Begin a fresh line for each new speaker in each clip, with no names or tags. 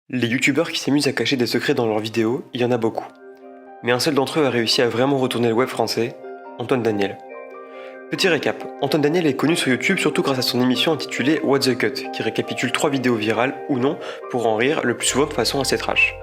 Les youtubeurs qui s'amusent à cacher des secrets dans leurs vidéos, il y en a beaucoup. Mais un seul d'entre eux a réussi à vraiment retourner le web français, Antoine Daniel. Petit récap, Antoine Daniel est connu sur YouTube surtout grâce à son émission intitulée What the Cut, qui récapitule 3 vidéos virales ou non pour en rire, le plus souvent de façon assez trash.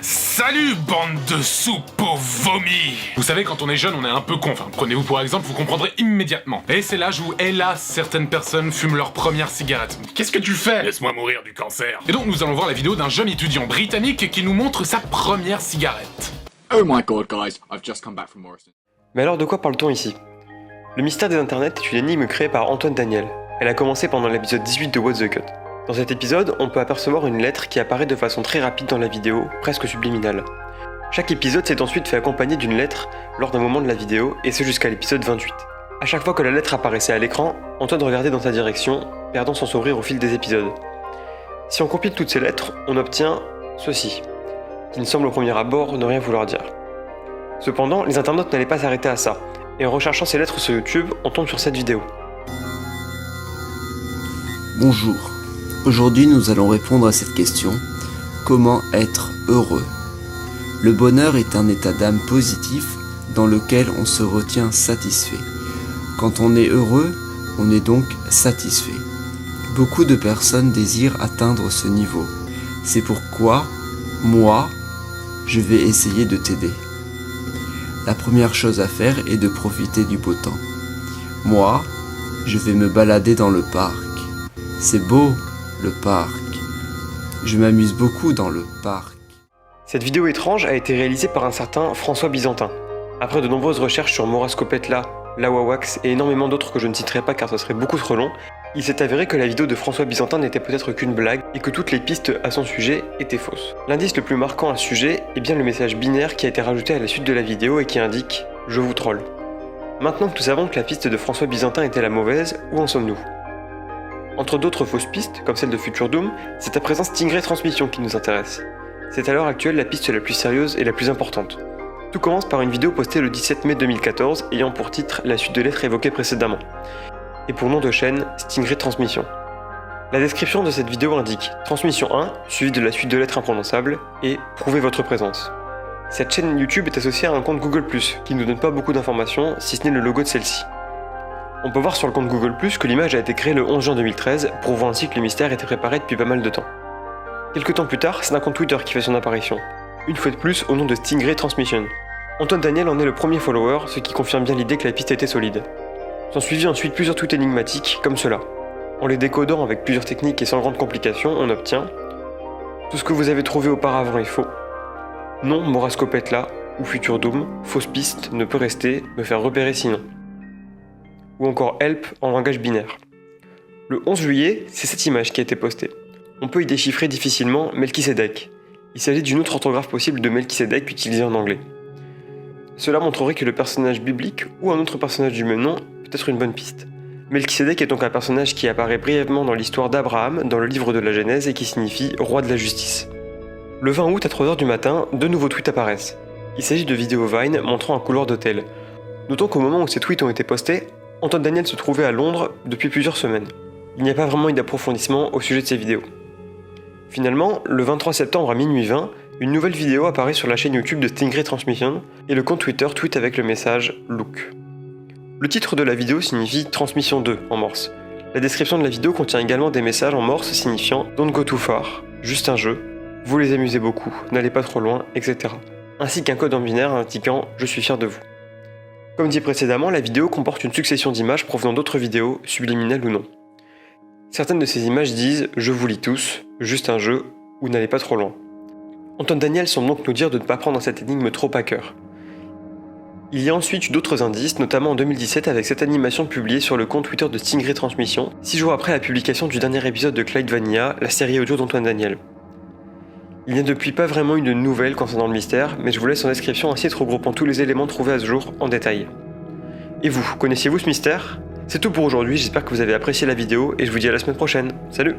Salut bande de soupe au vomi. Vous savez, quand on est jeune, on est un peu con. Enfin, prenez-vous pour exemple, vous comprendrez immédiatement. Et c'est l'âge où, hélas, certaines personnes fument leur première cigarette. Qu'est-ce que tu fais? Laisse-moi mourir du cancer. Et donc nous allons voir la vidéo d'un jeune étudiant britannique qui nous montre sa première cigarette.
Oh my god guys, I've just come back from Morrison.
Mais alors de quoi parle-t-on ici? Le mystère des internets est une énigme créée par Antoine Daniel. Elle a commencé pendant l'épisode 18 de What the Cut. Dans cet épisode, on peut apercevoir une lettre qui apparaît de façon très rapide dans la vidéo, presque subliminale. Chaque épisode s'est ensuite fait accompagner d'une lettre lors d'un moment de la vidéo, et ce jusqu'à l'épisode 28. À chaque fois que la lettre apparaissait à l'écran, Antoine regardait dans sa direction, perdant son sourire au fil des épisodes. Si on compile toutes ces lettres, on obtient ceci, qui ne semble au premier abord ne rien vouloir dire. Cependant, les internautes n'allaient pas s'arrêter à ça, et en recherchant ces lettres sur YouTube, on tombe sur cette vidéo.
Bonjour, aujourd'hui nous allons répondre à cette question, comment être heureux? Le bonheur est un état d'âme positif dans lequel on se retient satisfait. Quand on est heureux, on est donc satisfait. Beaucoup de personnes désirent atteindre ce niveau. C'est pourquoi, moi, je vais essayer de t'aider. La première chose à faire est de profiter du beau temps. Moi, je vais me balader dans le parc. C'est beau, le parc. Je m'amuse beaucoup dans le parc.
Cette vidéo étrange a été réalisée par un certain François Byzantin. Après de nombreuses recherches sur Morascopetla, Lawawax et énormément d'autres que je ne citerai pas car ce serait beaucoup trop long, il s'est avéré que la vidéo de François Byzantin n'était peut-être qu'une blague et que toutes les pistes à son sujet étaient fausses. L'indice le plus marquant à ce sujet est bien le message binaire qui a été rajouté à la suite de la vidéo et qui indique « Je vous troll ». Maintenant que nous savons que la piste de François Byzantin était la mauvaise, où en sommes-nous? Entre d'autres fausses pistes, comme celle de Future Doom, c'est à présent Stingray Transmission qui nous intéresse. C'est à l'heure actuelle la piste la plus sérieuse et la plus importante. Tout commence par une vidéo postée le 17 mai 2014 ayant pour titre la suite de lettres évoquées précédemment. Et pour nom de chaîne, Stingray Transmission. La description de cette vidéo indique Transmission 1, suivie de la suite de lettres imprononçables, et Prouvez votre présence. Cette chaîne YouTube est associée à un compte Google+, qui ne nous donne pas beaucoup d'informations, si ce n'est le logo de celle-ci. On peut voir sur le compte Google+, que l'image a été créée le 11 juin 2013, prouvant ainsi que le mystère était préparé depuis pas mal de temps. Quelques temps plus tard, c'est un compte Twitter qui fait son apparition, une fois de plus au nom de Stingray Transmission. Antoine Daniel en est le premier follower, ce qui confirme bien l'idée que la piste était solide. S'en suivit ensuite plusieurs tweets énigmatiques, comme cela. En les décodant avec plusieurs techniques et sans grande complication, on obtient « Tout ce que vous avez trouvé auparavant est faux. Non, Morascopetla ou Future Doom, fausse piste, ne peut rester, me faire repérer sinon. » Ou encore Help en langage binaire. Le 11 juillet, c'est cette image qui a été postée. On peut y déchiffrer difficilement Melchisedec. Il s'agit d'une autre orthographe possible de Melchisedec utilisée en anglais. Cela montrerait que le personnage biblique ou un autre personnage du même nom peut être une bonne piste. Melchisedec est donc un personnage qui apparaît brièvement dans l'histoire d'Abraham dans le livre de la Genèse et qui signifie roi de la justice. Le 20 août à 3h du matin, 2 nouveaux tweets apparaissent. Il s'agit de vidéos Vine montrant un couloir d'hôtel. Notons qu'au moment où ces tweets ont été postés, Antoine Daniel se trouvait à Londres depuis plusieurs semaines. Il n'y a pas vraiment eu d'approfondissement au sujet de ces vidéos. Finalement, le 23 septembre à minuit 20, une nouvelle vidéo apparaît sur la chaîne YouTube de Stingray Transmission et le compte Twitter tweet avec le message « Look ». Le titre de la vidéo signifie « Transmission 2 » en morse. La description de la vidéo contient également des messages en morse signifiant « Don't go too far »,« Juste un jeu »,« Vous les amusez beaucoup »,« N'allez pas trop loin », etc. Ainsi qu'un code en binaire indiquant « Je suis fier de vous ». Comme dit précédemment, la vidéo comporte une succession d'images provenant d'autres vidéos, subliminales ou non. Certaines de ces images disent « Je vous lis tous »,« Juste un jeu » ou « N'allez pas trop loin ». Antoine Daniel semble donc nous dire de ne pas prendre cette énigme trop à cœur. Il y a ensuite eu d'autres indices, notamment en 2017 avec cette animation publiée sur le compte Twitter de Stingray Transmission, 6 jours après la publication du dernier épisode de Clyde Vanilla, la série audio d'Antoine Daniel. Il n'y a depuis pas vraiment eu de nouvelles concernant le mystère, mais je vous laisse en description un site regroupant tous les éléments trouvés à ce jour en détail. Et vous, connaissiez-vous ce mystère? C'est tout pour aujourd'hui, j'espère que vous avez apprécié la vidéo et je vous dis à la semaine prochaine. Salut!